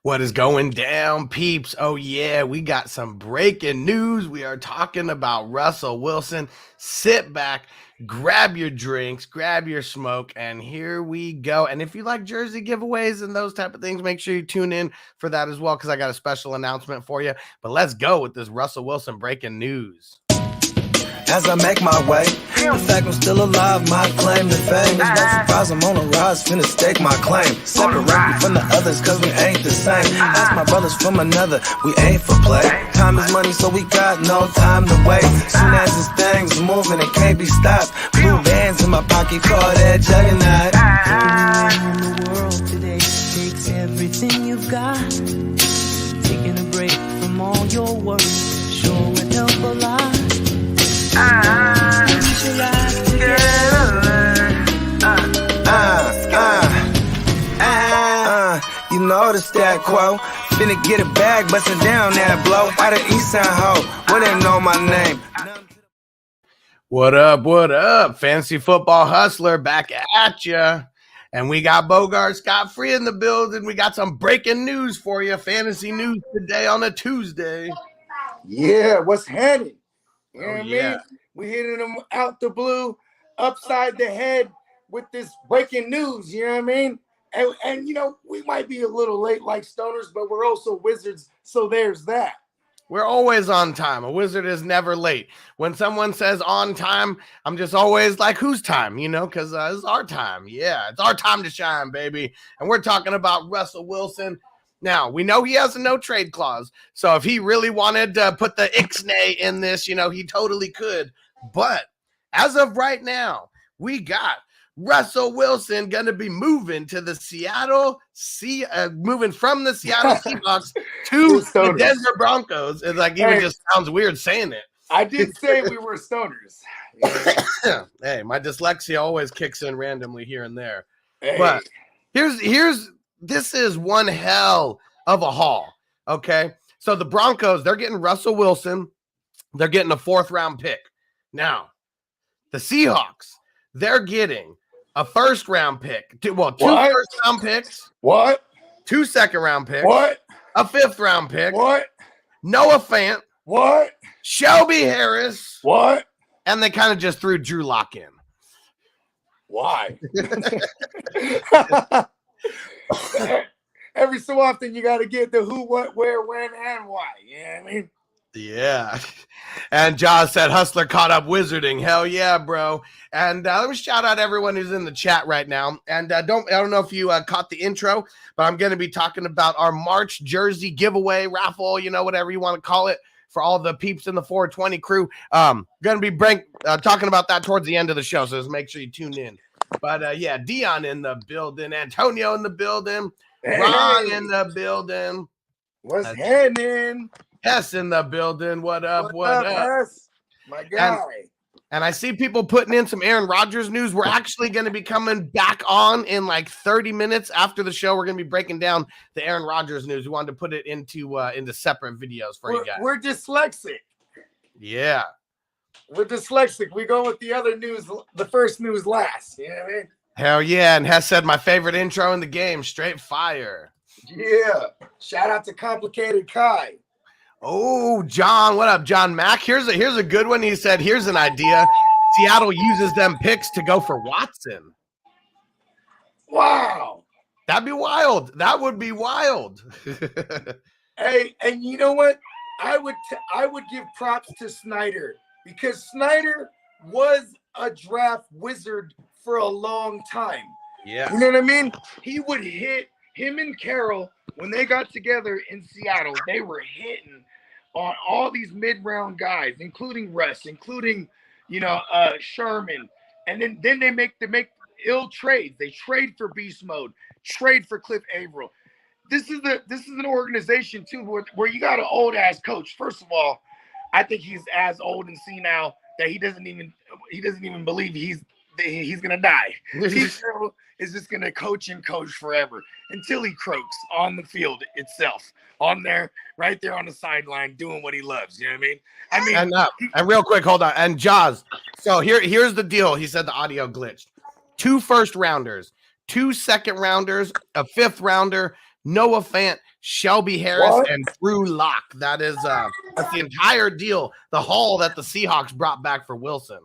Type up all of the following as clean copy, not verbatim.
What is going down, peeps? Oh, yeah, we got some breaking news. We are talking about Russell Wilson. Sit back, grab your drinks, grab your smoke, and here we go. And if you like jersey giveaways and those type of things, make sure you tune in for that as well, because I got a special announcement for you. But let's go with this Russell Wilson breaking news. As I make my way, the fact I'm still alive, my claim to fame is no surprise. I'm on a rise, finna stake my claim. Separate me from the others, cause we ain't the same. Ask my brothers from another, we ain't for play. Time is money, so we got no time to wait. Soon as this thing's moving, it can't be stopped. Blue bands in my pocket, call that juggernaut. In the world today takes everything you've got. Taking a break from all your work sure would help a lot. You know the stat quo. Finna get a bag, bustin' down that blow. Out of East Side Ho, where they know my name. What up? What up? Fantasy football hustler back at ya. And we got Bogart Scott-Free in the building. We got some breaking news for you. Fantasy news today on a Tuesday. Yeah, what's happening? You know what I yeah. mean? We hitting them out the blue, upside the head with this breaking news. You know what I mean? And you know, we might be a little late like stoners, but we're also wizards. So there's that. We're always on time. A wizard is never late. When someone says on time, I'm just always like, whose time? You know, because it's our time. Yeah, it's our time to shine, baby. And we're talking about Russell Wilson. Now, we know he has a no trade clause. So if he really wanted to put the ixnay in this, you know, he totally could. But as of right now, we got Russell Wilson going to be moving to the moving from the Seattle Seahawks to the Denver Broncos. It's like, even just sounds weird saying it. I did say we were stoners. Yeah. Hey, my dyslexia always kicks in randomly here and there. Hey. But this is one hell of a haul. Okay. So the Broncos, they're getting Russell Wilson. They're getting a 4th round pick. Now, the Seahawks, they're getting a 1st round pick. Two first round picks. What? 2 second round picks. What? A 5th round pick. What? Noah Fant. What? Shelby Harris. What? And they kind of just threw Drew Lock in. Why? Every so often you got to get the who, what, where, when, and why. You know what I mean? Yeah. And Jaws said Hustler caught up wizarding. Hell yeah, bro. And let me shout out everyone who's in the chat right now. And I don't know if you caught the intro, but I'm going to be talking about our March jersey giveaway raffle, you know, whatever you want to call it, for all the peeps in the 420 crew. Going to be talking about that towards the end of the show, so just make sure you tune in. But yeah, Dion in the building, Antonio in the building, Ron in the building. What's happening? Hess in the building. What up? What up? Hess? My guy. And I see people putting in some Aaron Rodgers news. We're actually going to be coming back on in like 30 minutes after the show. We're going to be breaking down the Aaron Rodgers news. We wanted to put it into separate videos for you guys. We're dyslexic. Yeah. We're dyslexic. We go with the other news, the first news last. You know what I mean? Hell yeah. And Hess said my favorite intro in the game, straight fire. Yeah. Shout out to Complicated Kai. Oh, John, what up, John Mack? Here's a good one. He said, here's an idea. Seattle uses them picks to go for Watson. Wow. That'd be wild. That would be wild. Hey, and you know what? I would give props to Snyder, because Snyder was a draft wizard for a long time. Yeah. You know what I mean? He would hit him and Carroll when they got together in Seattle. They were hitting on all these mid-round guys, including Russ, including, Sherman. And then they make ill trades. They trade for Beast Mode, trade for Cliff Averill. This is an organization too where you got an old ass coach. First of all, I think he's as old and senile that he doesn't even believe he's gonna die. He is just gonna coach forever until he croaks on the field itself, right there on the sideline, doing what he loves. You know what I mean? And real quick, hold on. And Jaws. So here's the deal. He said the audio glitched. 2 first rounders, 2 second rounders, a 5th rounder, Noah Fant, Shelby Harris, What? and Drew Lock. That's the entire deal, the haul that the Seahawks brought back for Wilson.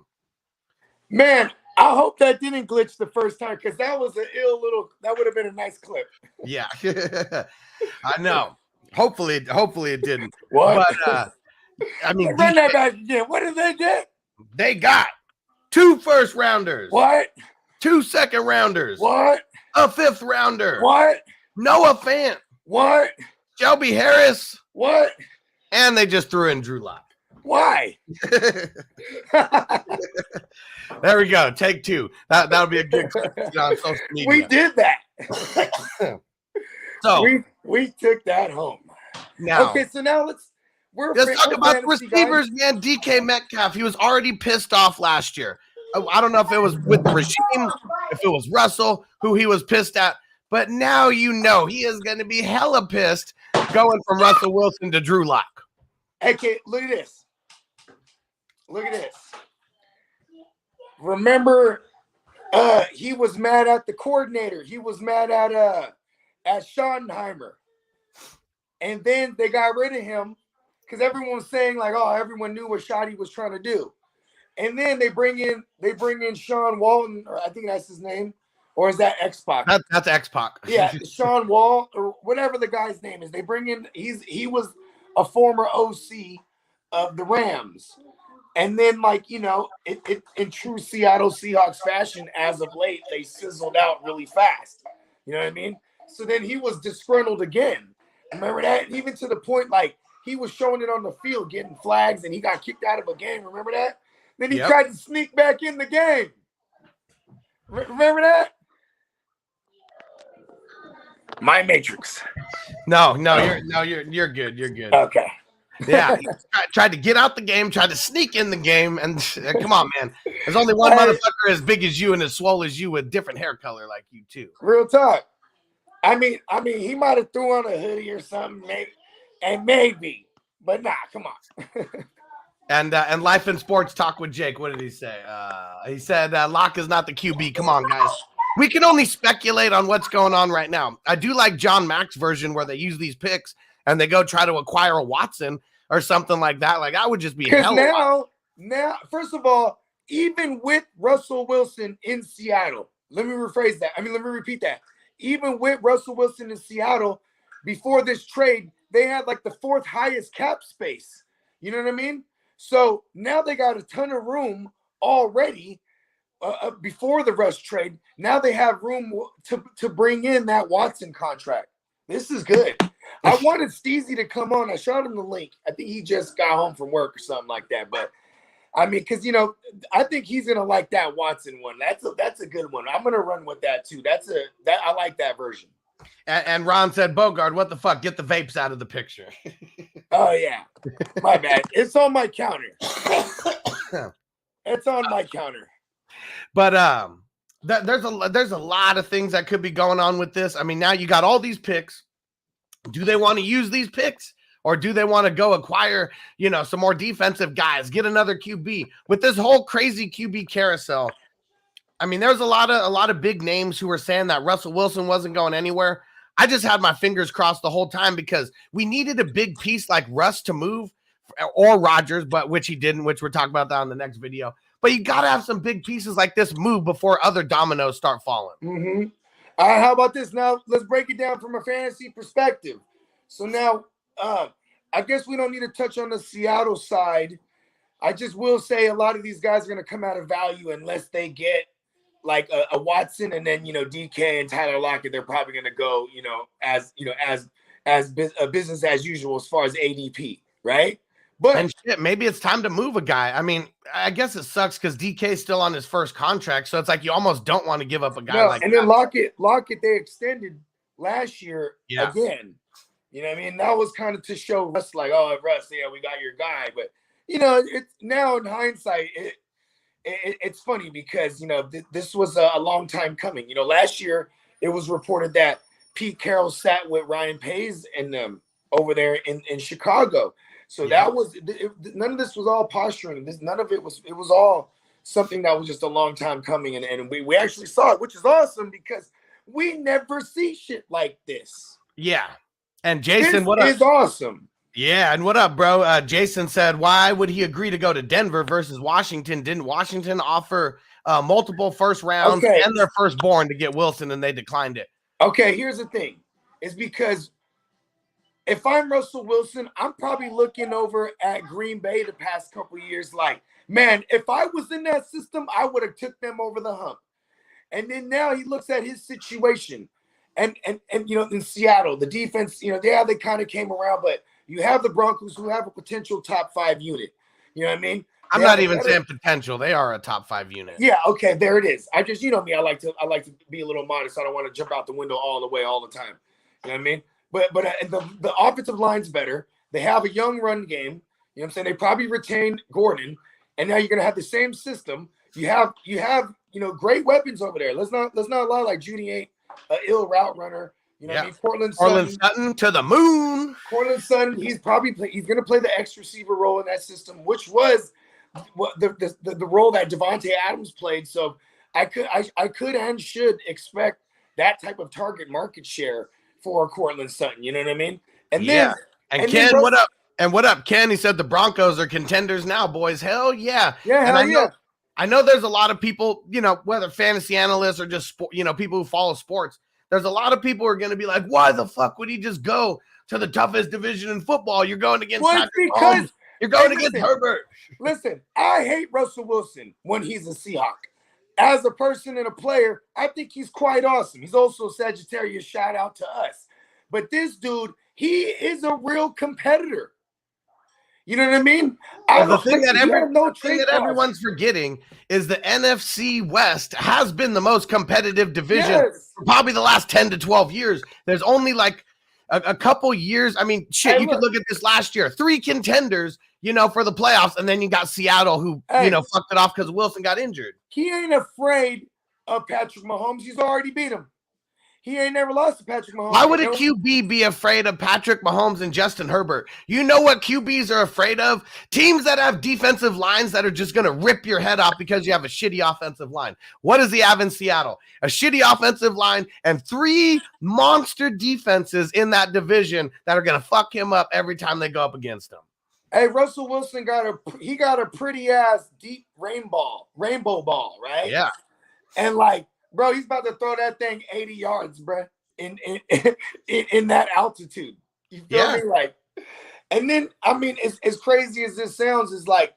Man, I hope that didn't glitch the first time because that was that would have been a nice clip. Yeah. I know. Hopefully it didn't. What? But I mean, run that back again. What did they get? They got 2 first-rounders. What? 2 second-rounders. What? A 5th rounder. What? Noah Fant. What? Shelby Harris. What? And they just threw in Drew Lock. Why? There we go. Take 2. That would be a good clip on social media. We did that. So we took that home. now, Okay, so now let's talk about the fantasy receivers, guys. man. DK Metcalf, he was already pissed off last year. I don't know if it was with the regime, if it was Russell, who he was pissed at, but now he is going to be hella pissed going from Russell Wilson to Drew Lock. Okay, look at this. Look at this. Remember, he was mad at the coordinator. He was mad at Schottenheimer. And then they got rid of him because everyone was saying, like, oh, everyone knew what Shotty was trying to do. And then they bring in Sean Walton, or I think that's his name, or is that X-Pac? That's X-Pac. Yeah, Sean Wall, or whatever the guy's name is. They bring in, he was a former OC of the Rams. And then, like, you know, in true Seattle Seahawks fashion, as of late, they sizzled out really fast. You know what I mean? So then he was disgruntled again. Remember that? Even to the point, like, he was showing it on the field, getting flags, and he got kicked out of a game. Remember that? Then he tried to sneak back in the game. Remember that? My Matrix. No, you're good. You're good. Okay. Yeah, he tried to get out the game, tried to sneak in the game, and come on, man. There's only one motherfucker as big as you and as swole as you with different hair color like you too. Real talk. I mean, he might have threw on a hoodie or something, maybe, but nah, come on. And Life in Sports Talk with Jake, what did he say? He said Locke is not the QB. Come on, guys. We can only speculate on what's going on right now. I do like John Mack's version where they use these picks and they go try to acquire a Watson or something like that. Like, I would just be hell. Now, first of all, even with Russell Wilson in Seattle, let me rephrase that. Let me repeat that. Even with Russell Wilson in Seattle, before this trade, they had like the 4th highest cap space. You know what I mean? So now they got a ton of room already before the Russ trade. Now they have room to bring in that Watson contract. This is good. I wanted Steezy to come on. I shot him the link. I think he just got home from work or something like that. But I mean, because, you know, I think he's gonna like that Watson one. That's a good one. I'm gonna run with that too. I like that version. And Ron said, Bogard, what the fuck? Get the vapes out of the picture. Oh yeah, my bad. It's on my counter. It's on my counter. But there's a lot of things that could be going on with this. I mean, now you got all these picks. Do they want to use these picks, or do they want to go acquire, you know, some more defensive guys, get another QB with this whole crazy QB carousel? I mean, there's a lot of big names who were saying that Russell Wilson wasn't going anywhere. I just had my fingers crossed the whole time because we needed a big piece like Russ to move, or Rodgers, but which he didn't, which we're talking about that in the next video. But you got to have some big pieces like this move before other dominoes start falling. Mm-hmm. All right, how about this? Now, let's break it down from a fantasy perspective. So now, I guess we don't need to touch on the Seattle side. I just will say a lot of these guys are going to come out of value unless they get like a Watson, and then, you know, DK and Tyler Lockett. They're probably going to go, as business as usual as far as ADP, right? But and shit, maybe it's time to move a guy. I mean, I guess it sucks because DK's still on his first contract, so it's like you almost don't want to give up a guy like that. And then Lockett, they extended last year again. You know what I mean? That was kind of to show Russ, like, oh, Russ, yeah, we got your guy. But, you know, it's now in hindsight, it's funny because, you know, this was a long time coming. You know, last year it was reported that Pete Carroll sat with Ryan Pace and them over there in Chicago. So that was none of this was all posturing. None of it was. It was all something that was just a long time coming, and we actually saw it, which is awesome because we never see shit like this. Yeah. And Jason, This what up? is awesome. Yeah, and what up, bro? Jason said, why would he agree to go to Denver versus Washington? Didn't Washington offer multiple first rounds and their firstborn to get Wilson, and they declined it? Okay, here's the thing. It's because if I'm Russell Wilson, I'm probably looking over at Green Bay the past couple of years like, man, if I was in that system, I would have took them over the hump. And then now he looks at his situation. And in Seattle, the defense, they kind of came around, but you have the Broncos who have a potential top 5 unit. You know what I mean? I'm not even saying potential. They are a top 5 unit. Yeah, okay, there it is. I just, me, I like to be a little modest. I don't want to jump out the window all the way all the time. You know what I mean? But the offensive line's better. They have a young run game. You know what I'm saying? They probably retained Gordon, and now you're gonna have the same system. You have great weapons over there. Let's not lie, like Jeudy ain't an ill route runner. You know what I mean? Courtland Sutton to the moon. Courtland Sutton, he's gonna play the X receiver role in that system, which was the role that Devontae Adams played. So I could and should expect that type of target market share for Courtland Sutton. You know what I mean? And then Ken, what up? And what up, Ken? He said the Broncos are contenders now, boys. Hell yeah. Yeah, I know there's a lot of people, whether fantasy analysts or just people who follow sports. There's a lot of people who are going to be like, why the fuck would he just go to the toughest division in football? You're going against Patrick Mahomes. You're going against Herbert. Listen, I hate Russell Wilson when he's a Seahawk. As a person and a player, I think he's quite awesome. He's also Sagittarius, shout out to us. But this dude, he is a real competitor. You know what I mean? The thing that everyone's forgetting is the NFC West has been the most competitive division for probably the last 10 to 12 years. There's only like a couple years. I mean, shit, you could look at this last year. 3 contenders, for the playoffs, and then you got Seattle who, fucked it off because Wilson got injured. He ain't afraid of Patrick Mahomes. He's already beat him. He ain't never lost to Patrick Mahomes. Why would a QB be afraid of Patrick Mahomes and Justin Herbert? You know what QBs are afraid of? Teams that have defensive lines that are just going to rip your head off because you have a shitty offensive line. What does he have in Seattle? A shitty offensive line and 3 monster defenses in that division that are going to fuck him up every time they go up against him. Hey, Russell Wilson got a pretty ass deep rainbow ball, right? Yeah. And bro, he's about to throw that thing 80 yards, bro, in that altitude. You feel me? And then, I mean, as crazy as this sounds, is like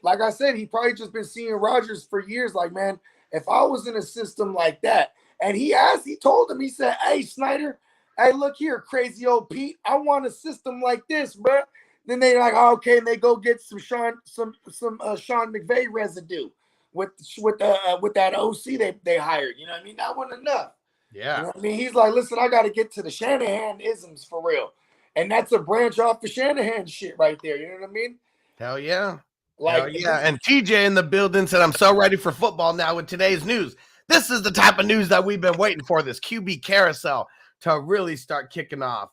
I said, he probably just been seeing Rodgers for years. Like, man, if I was in a system like that, and he told him, he said, hey, Snyder, hey, look here, crazy old Pete, I want a system like this, bro. Then they like, oh, okay, and they go get some Sean McVay residue. With that OC they hired, you know what I mean? That wasn't enough. Yeah. You know what I mean? He's like, listen, I got to get to the Shanahan-isms for real. And that's a branch off the Shanahan shit right there. You know what I mean? Hell yeah. And TJ in the building said, I'm so ready for football now with today's news. This is the type of news that we've been waiting for, this QB carousel to really start kicking off.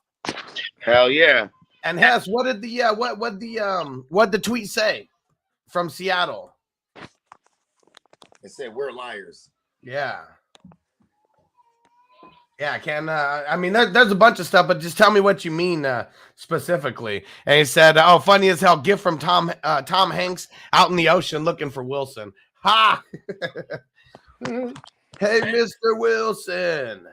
Hell yeah. And Hess, what did the tweet say from Seattle? It said we're liars. Yeah. Yeah, I mean, there's a bunch of stuff, but just tell me what you mean specifically. And he said, oh, funny as hell, gift from Tom Hanks out in the ocean looking for Wilson. Ha! Hey, Mr. Wilson.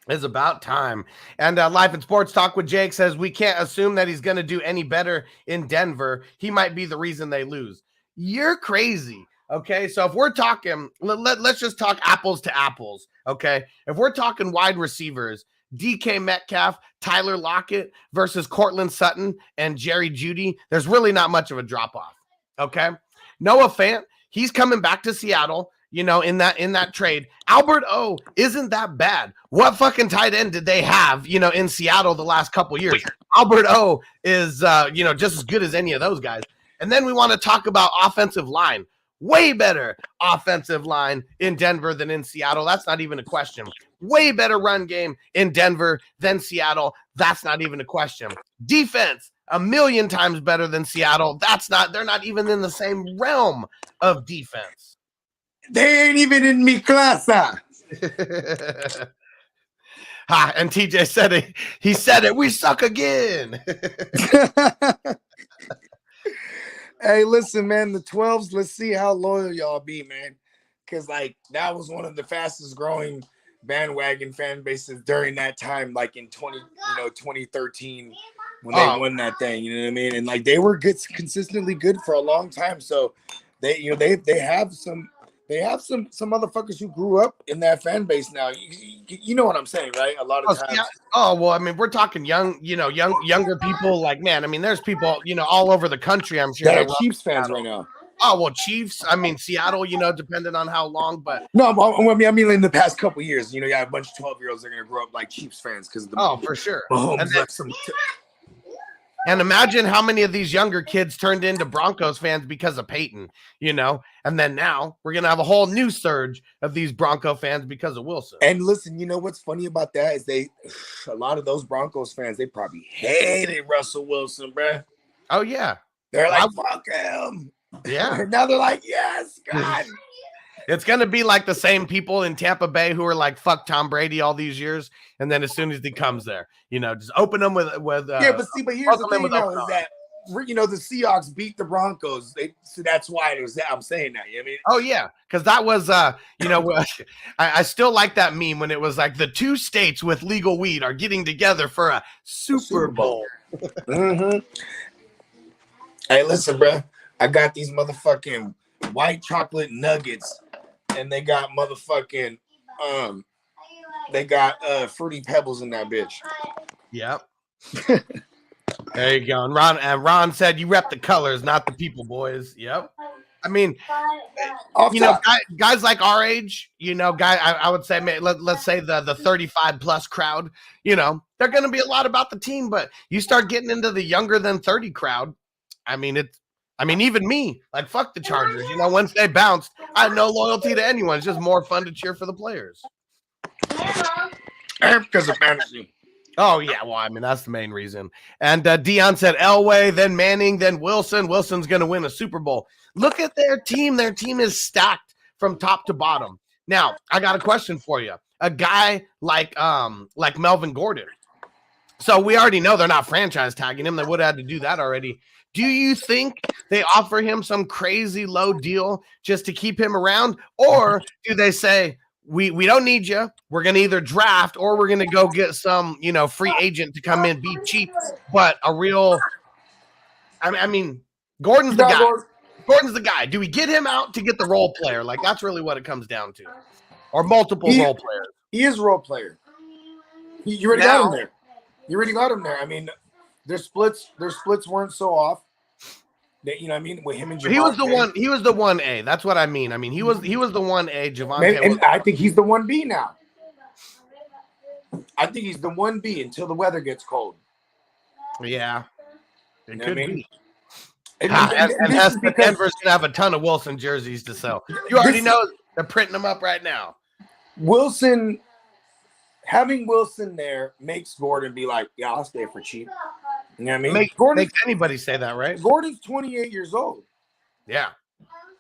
It's about time. And Life and Sports Talk with Jake says, we can't assume that he's going to do any better in Denver. He might be the reason they lose. You're crazy. Okay, so if we're talking, let's just talk apples to apples, okay? If we're talking wide receivers, DK Metcalf, Tyler Lockett versus Courtland Sutton and Jerry Jeudy, there's really not much of a drop-off, okay? Noah Fant, he's coming back to Seattle, in that trade. Albert O isn't that bad. What fucking tight end did they have, in Seattle the last couple years? Albert O is, just as good as any of those guys. And then we want to talk about offensive line. Way better offensive line in Denver than in Seattle. That's not even a question. Way better run game in Denver than Seattle. That's not even a question. Defense, 1,000,000 times better than Seattle. They're not even in the same realm of defense. They ain't even in mi clase. Ha, and TJ said it. He said it. We suck again. Hey, listen, man, the 12s, let's see how loyal y'all be, man. Because, like, that was one of the fastest growing bandwagon fan bases during that time, like in 2013 when they won that thing, you know what I mean? And, like, they were consistently good for a long time. So they have some motherfuckers who grew up in that fan base now. You know what I'm saying, right? A lot of times. Yeah. Oh, well, I mean, we're talking younger people. Like, man, I mean, there's people, all over the country, I'm sure. That are Chiefs fans right now. Oh, well, Chiefs. I mean, Seattle, depending on how long, but. No, I mean, in the past couple of years, you got a bunch of 12-year-olds that are going to grow up like Chiefs fans because for sure. Mahomes and imagine how many of these younger kids turned into Broncos fans because of Peyton, and then now we're going to have a whole new surge of these Bronco fans because of Wilson. And listen, what's funny about that is a lot of those Broncos fans, they probably hated Russell Wilson, bruh. Oh, yeah. They're like, fuck him. Yeah. Now they're like, yes, God. It's going to be like the same people in Tampa Bay who are like, fuck Tom Brady all these years. And then as soon as he comes there, just open them with yeah, but here's the thing though, is that, the Seahawks beat the Broncos. So that's why I'm saying that. You know what I mean? Oh, yeah. Because that was, I still like that meme when it was like the two states with legal weed are getting together for a Super Bowl. Mm-hmm. Hey, listen, bro. I got these motherfucking white chocolate nuggets, and they got motherfucking fruity pebbles in that bitch. Yep. There you go. And Ron said you rep the colors, not the people, boys. Yep. I mean, guys like our age, I would say, let's say the 35 plus crowd, they're going to be a lot about the team, but you start getting into the younger than 30 crowd. I mean, even me, like, fuck the Chargers. Once they bounced, I had no loyalty to anyone. It's just more fun to cheer for the players. And because of fantasy. Oh, yeah. Well, I mean, that's the main reason. And Dion said Elway, then Manning, then Wilson. Wilson's going to win a Super Bowl. Look at their team. Their team is stacked from top to bottom. Now, I got a question for you. A guy like Melvin Gordon. So we already know they're not franchise tagging him. They would have had to do that already. Do you think they offer him some crazy low deal just to keep him around? Or do they say, we don't need you. We're going to either draft or we're going to go get some, free agent to come in, be cheap, but a real, I mean, Gordon's the guy. Gordon's the guy. Do we get him out to get the role player? Like, that's really what it comes down to. Or multiple role players. He is a role player. You already got him there. You already got him there. I mean, their splits weren't so off. That, you know what I mean? With him and Javonte. He was the 1A. That's what I mean. I mean, he was the 1A. Javonte. And I think he's the 1B now. I think he's the 1B until the weather gets cold. Yeah. It could be. And Denver's gonna have a ton of Wilson jerseys to sell. You already know they're printing them up right now. Having Wilson there makes Gordon be like, yeah, I'll stay for cheap. You know what I mean? Makes anybody say that, right? Gordon's 28 years old. Yeah.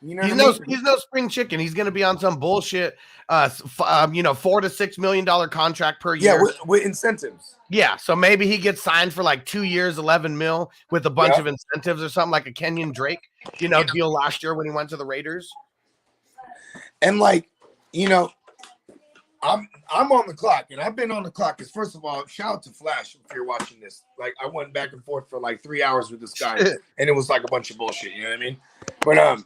He's no spring chicken. He's going to be on some bullshit, $4 to $6 million contract per year. Yeah, with incentives. Yeah, so maybe he gets signed for like 2 years, 11 mil with a bunch of incentives or something, like a Kenyon Drake, deal last year when he went to the Raiders. And I'm on the clock, and I've been on the clock. Because first of all, shout out to Flash if you're watching this. Like, I went back and forth for like 3 hours with this guy, and it was like a bunch of bullshit. You know what I mean? But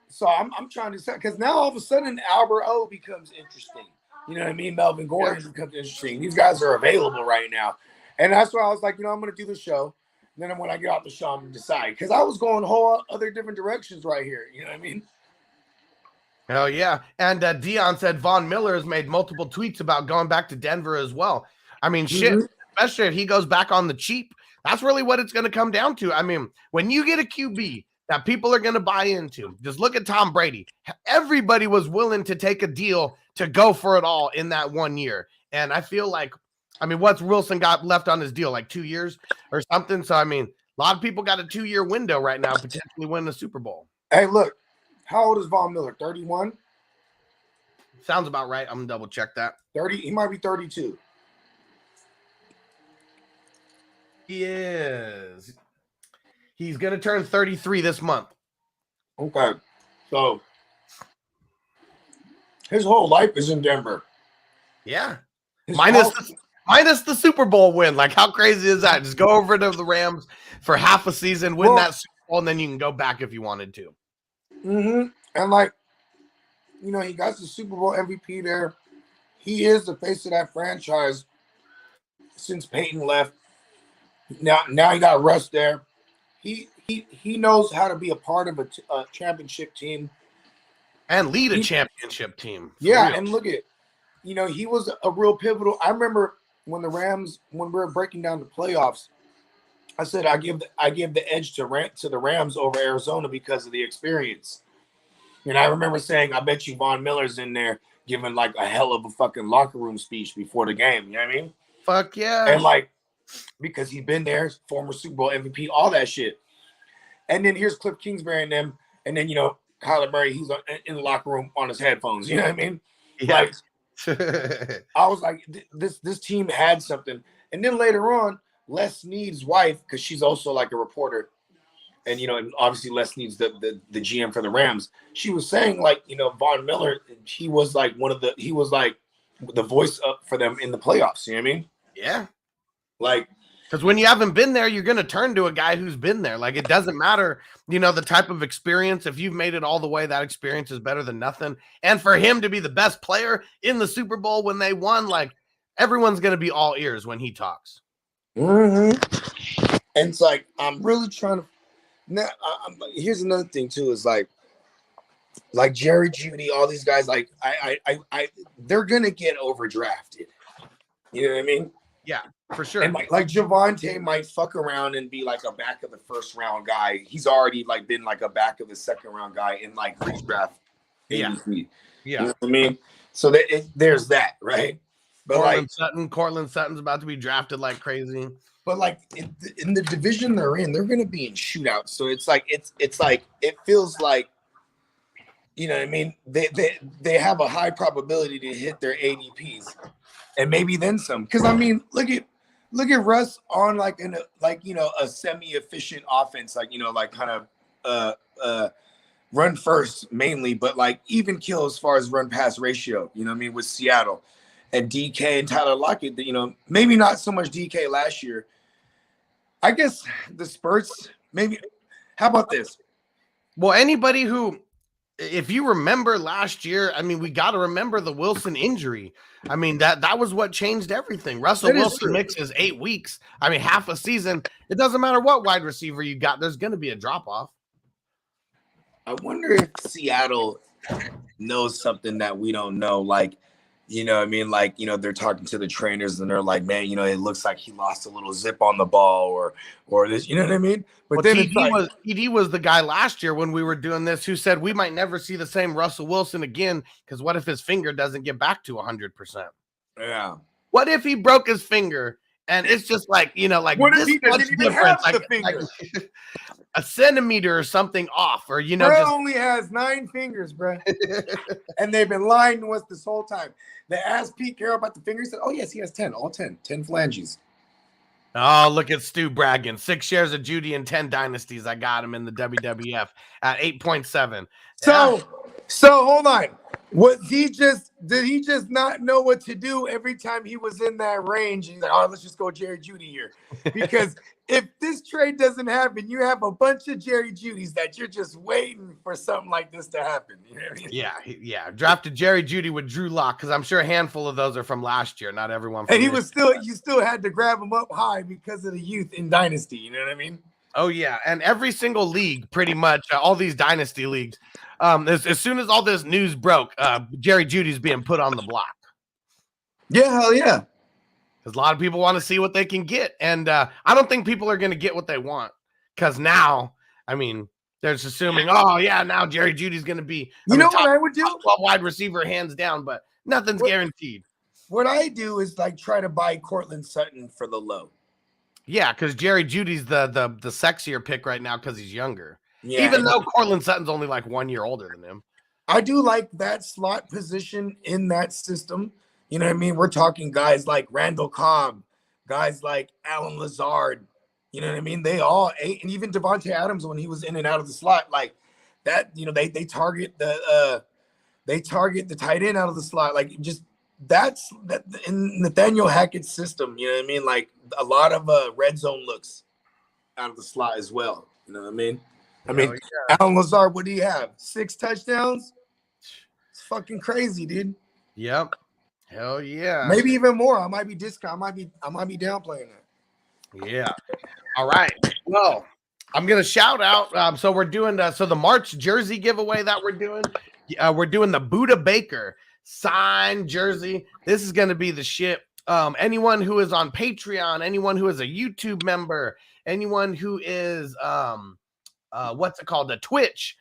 so I'm trying to say, because now all of a sudden Albert O becomes interesting. You know what I mean? Melvin Gordon becomes interesting. These guys are available right now, and that's why I was like, I'm going to do the show. And then when I get off the show, I'm going to decide, because I was going whole other different directions right here. You know what I mean? Hell yeah. And Dion said Von Miller has made multiple tweets about going back to Denver as well. I mean, shit, especially if he goes back on the cheap, that's really what it's going to come down to. I mean, when you get a QB that people are going to buy into, just look at Tom Brady. Everybody was willing to take a deal to go for it all in that 1 year. And I feel like, what's Wilson got left on his deal? Like 2 years or something? So, a lot of people got a 2-year window right now, potentially win the Super Bowl. Hey, look. How old is Von Miller? 31? Sounds about right. I'm going to double check that. 30. He might be 32. He is. He's going to turn 33 this month. Okay. So his whole life is in Denver. Yeah. His Minus the Super Bowl win. Like, how crazy is that? Just go over to the Rams for half a season, win that Super Bowl, and then you can go back if you wanted to. Mm-hmm. And, like, you know, he got the Super Bowl MVP there. He is the face of that franchise since Peyton left. Now you got Russ there. He knows how to be a part of a championship team. And lead a championship team. Yeah, and look at, you know, he was a real pivotal. I remember when we were breaking down the playoffs, I said I give the edge to the Rams over Arizona because of the experience. And I remember saying, I bet you Von Miller's in there giving like a hell of a fucking locker room speech before the game. You know what I mean? Fuck yeah. And like, because he's been there, former Super Bowl MVP, all that shit. And then here's Cliff Kingsbury and them. And then, you know, Kyler Murray, he's in the locker room on his headphones. You know what I mean? Yeah. Like, I was like, this team had something. And then later on, Les Snead's wife, because she's also like a reporter, and you know, and obviously Les Snead's the GM for the Rams. She was saying, like, you know, Von Miller, he was like the voice up for them in the playoffs. You know what I mean? Yeah. Like, because when you haven't been there, you're going to turn to a guy who's been there. Like, it doesn't matter, you know, the type of experience. If you've made it all the way, that experience is better than nothing. And for him to be the best player in the Super Bowl when they won, like, everyone's going to be all ears when he talks. Mm-hmm. And it's like, I'm really trying to. Now, here's another thing too. Is like Jerry Jeudy, all these guys. Like, they're gonna get overdrafted. You know what I mean? Yeah, for sure. And like Javonte might fuck around and be like a back of the first round guy. He's already like been like a back of the second round guy in like redraft. Yeah. You know what I mean? So there's that, right? But Cortland Sutton's about to be drafted like crazy. But like in the division they're in, they're going to be in shootouts. So it's like it feels like, you know what I mean? They have a high probability to hit their ADPs, and maybe then some. Because I mean, look at Russ on like a semi-efficient offense, like, you know, like kind of run first mainly, but like even kill as far as run pass ratio. You know what I mean, with Seattle. And DK and Tyler Lockett, you know, maybe not so much DK last year. I guess the Spurs, maybe. How about this? Well, anybody who, if you remember last year, I mean, we got to remember the Wilson injury. I mean, that was what changed everything. Russell Wilson mixes 8 weeks. I mean, half a season. It doesn't matter what wide receiver you got. There's going to be a drop-off. I wonder if Seattle knows something that we don't know, like, you know what I mean? Like, you know, they're talking to the trainers and they're like, man, you know, it looks like he lost a little zip on the ball or this, you know what I mean? But then TD was the guy last year when we were doing this who said we might never see the same Russell Wilson again, because what if his finger doesn't get back to 100%? Yeah. What if he broke his finger and it's just like, you know, like what this if he doesn't even have the finger? Like a centimeter or something off, or, you know, bro only has 9 fingers, bro. And they've been lying to us this whole time. They asked Pete Carroll about the fingers. Said, oh, yes, he has 10, all 10 phalanges. Oh, look at Stu bragging. 6 shares of Jeudy and 10 dynasties. I got him in the WWF at 8.7. So hold on. Did he just not know what to do every time he was in that range? He's like, oh, let's just go Jerry Jeudy here. Because if this trade doesn't happen, you have a bunch of Jerry Judys that you're just waiting for something like this to happen. You know what I mean? Yeah. Drafted Jerry Jeudy with Drew Lock, because I'm sure a handful of those are from last year. Not everyone. And you still had to grab him up high because of the youth in Dynasty. You know what I mean? Oh, yeah. And every single league, pretty much, all these Dynasty leagues, as soon as all this news broke, Jerry Judy's being put on the block. Yeah, hell yeah. Because a lot of people want to see what they can get. And I don't think people are going to get what they want. Because now, I mean, they're just assuming, oh, yeah, now Jerry Judy's going to be what I would do? Top 12 wide receiver, hands down, but nothing's guaranteed. What I do is like try to buy Cortland Sutton for the low. Yeah, because Jerry Judy's the sexier pick right now because he's younger. Yeah, even though Cortland Sutton's only like 1 year older than him. I do like that slot position in that system. You know what I mean? We're talking guys like Randall Cobb, guys like Alan Lazard, You know what I mean? They all ate, and even Devontae Adams when he was in and out of the slot, like that. You know, they target the tight end out of the slot, like just that's that in Nathaniel Hackett's system. You know what I mean? Like a lot of red zone looks out of the slot as well. You know what I mean? Alan Lazard, what do you have? 6 touchdowns? It's fucking crazy, dude. Yep. Hell yeah. Maybe even more. I might be downplaying that. Yeah. All right. Well, I'm gonna shout out. So we're doing the March jersey giveaway that we're doing. We're doing the Buda Baker signed jersey. This is gonna be the shit. Anyone who is on Patreon, anyone who is a YouTube member, anyone who is what's it called, a Twitch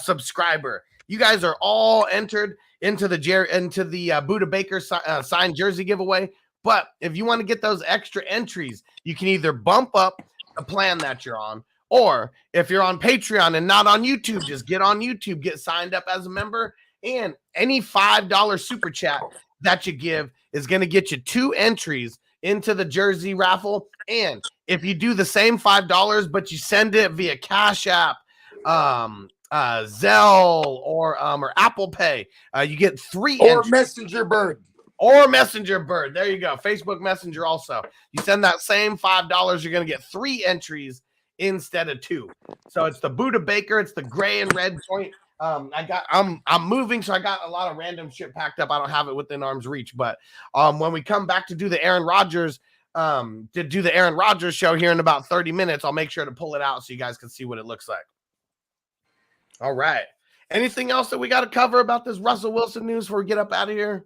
subscriber, you guys are all entered into the Buda Baker signed jersey giveaway. But if you want to get those extra entries, you can either bump up the plan that you're on, or if you're on Patreon and not on YouTube, just get on YouTube, get signed up as a member, and any $5 super chat that you give is going to get you 2 entries into the jersey raffle. And if you do the same $5, but you send it via Cash App, Zelle, or Apple Pay, you get 3 or entries. Messenger Bird. Or Messenger Bird. There you go. Facebook Messenger also. You send that same $5, you're going to get 3 entries instead of 2. So it's the Buda Baker. It's the gray and red joint. I'm moving, so I got a lot of random shit packed up. I don't have it within arm's reach. But when we come back to do the Aaron Rodgers, show here in about 30 minutes, I'll make sure to pull it out so you guys can see what it looks like. All right. Anything else that we got to cover about this Russell Wilson news before we get up out of here?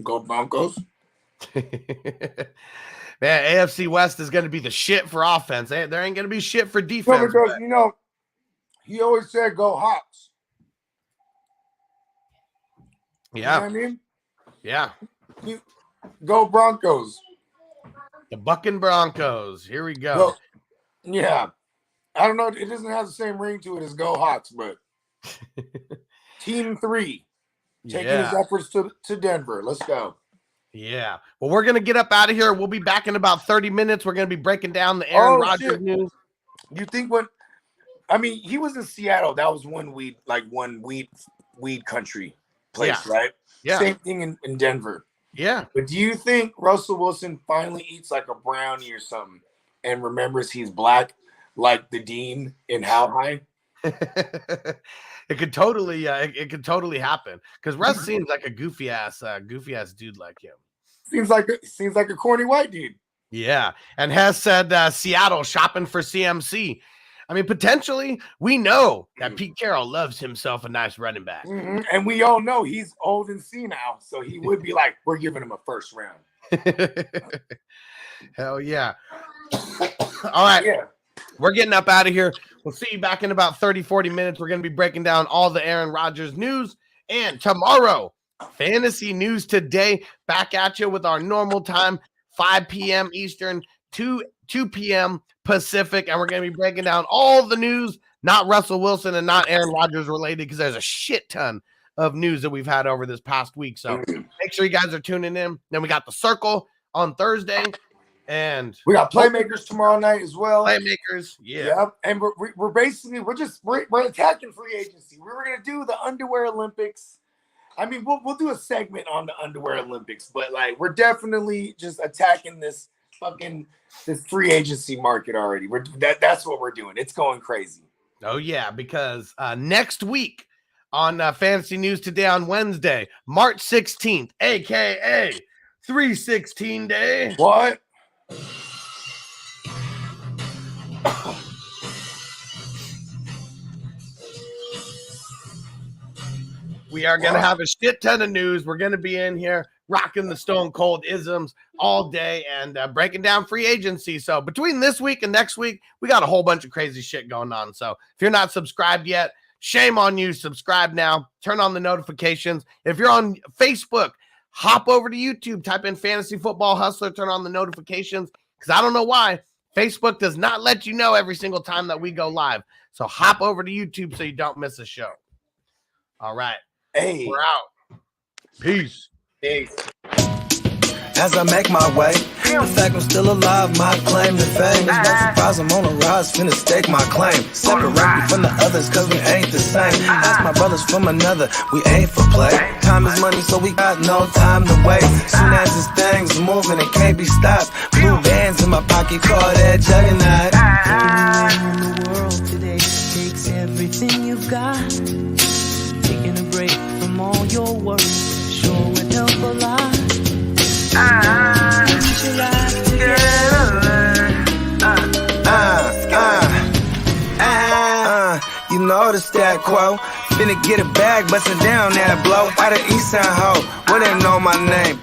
Go Broncos. Man, AFC West is going to be the shit for offense. There ain't going to be shit for defense. No, because, he always said go Hawks. Yeah. You know what I mean? Yeah. Go Broncos. The Bucking Broncos. Here we go. Yeah. I don't know. It doesn't have the same ring to it as Go Hawks, but Team 3 taking his efforts to Denver. Let's go. Yeah. Well, we're going to get up out of here. We'll be back in about 30 minutes. We're going to be breaking down the Aaron Rodgers news. You think he was in Seattle. That was one weed country place, right? Yeah. Same thing in Denver. Yeah. But do you think Russell Wilson finally eats like a brownie or something and remembers he's black like the dean in How High? It could totally happen because Russ seems like a goofy ass dude like him. Seems like a corny white dude. Yeah, and has said Seattle shopping for CMC. I mean, potentially, we know that Pete Carroll loves himself a nice running back, and we all know he's old and senile, so he would be like, "We're giving him a first round." Hell yeah! All right. Yeah. We're getting up out of here. We'll see you back in about 30, 40 minutes. We're going to be breaking down all the Aaron Rodgers news. And tomorrow, fantasy news today, back at you with our normal time, 5 p.m. Eastern, 2 p.m. Pacific. And we're going to be breaking down all the news, not Russell Wilson and not Aaron Rodgers related, because there's a shit ton of news that we've had over this past week. So make sure you guys are tuning in. Then we got the Circle on Thursday. And we got Playmakers tomorrow night as well. Playmakers, yeah. Yep. And we're attacking free agency. We were gonna do the underwear Olympics. I mean, we'll do a segment on the underwear Olympics, but like we're definitely just attacking this free agency market already. That's what we're doing. It's going crazy. Oh yeah, because next week on Fantasy News Today on Wednesday, March 16th, aka 316 Day. What? We are going to have a shit ton of news. We're going to be in here rocking the Stone Cold isms all day and breaking down free agency. So between this week and next week, we got a whole bunch of crazy shit going on. So if you're not subscribed yet, shame on you. Subscribe now. Turn on the notifications. If you're on Facebook, hop over to YouTube. Type in Fantasy Football Hustler. Turn on the notifications because I don't know why. Facebook does not let you know every single time that we go live. So hop over to YouTube so you don't miss a show. All right. Hey. We're out. Peace. Peace. As I make my way, The fact I'm still alive, my claim to fame. It's no surprise I'm on a rise, finna stake my claim. Separate me from the others, cause we ain't the same. Ask my brothers from another, we ain't for play. Time is money, so we got no time to waste. Soon as this thing's moving, it can't be stopped. Blue bands in my pocket, call that juggernaut. Anywhere in the world today takes everything you've got. Taking a break from all your worries sure would help a lot. Get your life together. You know the stat quo. Finna get a bag, bustin' down that blow. Out of Eastside Ho, where they know my name.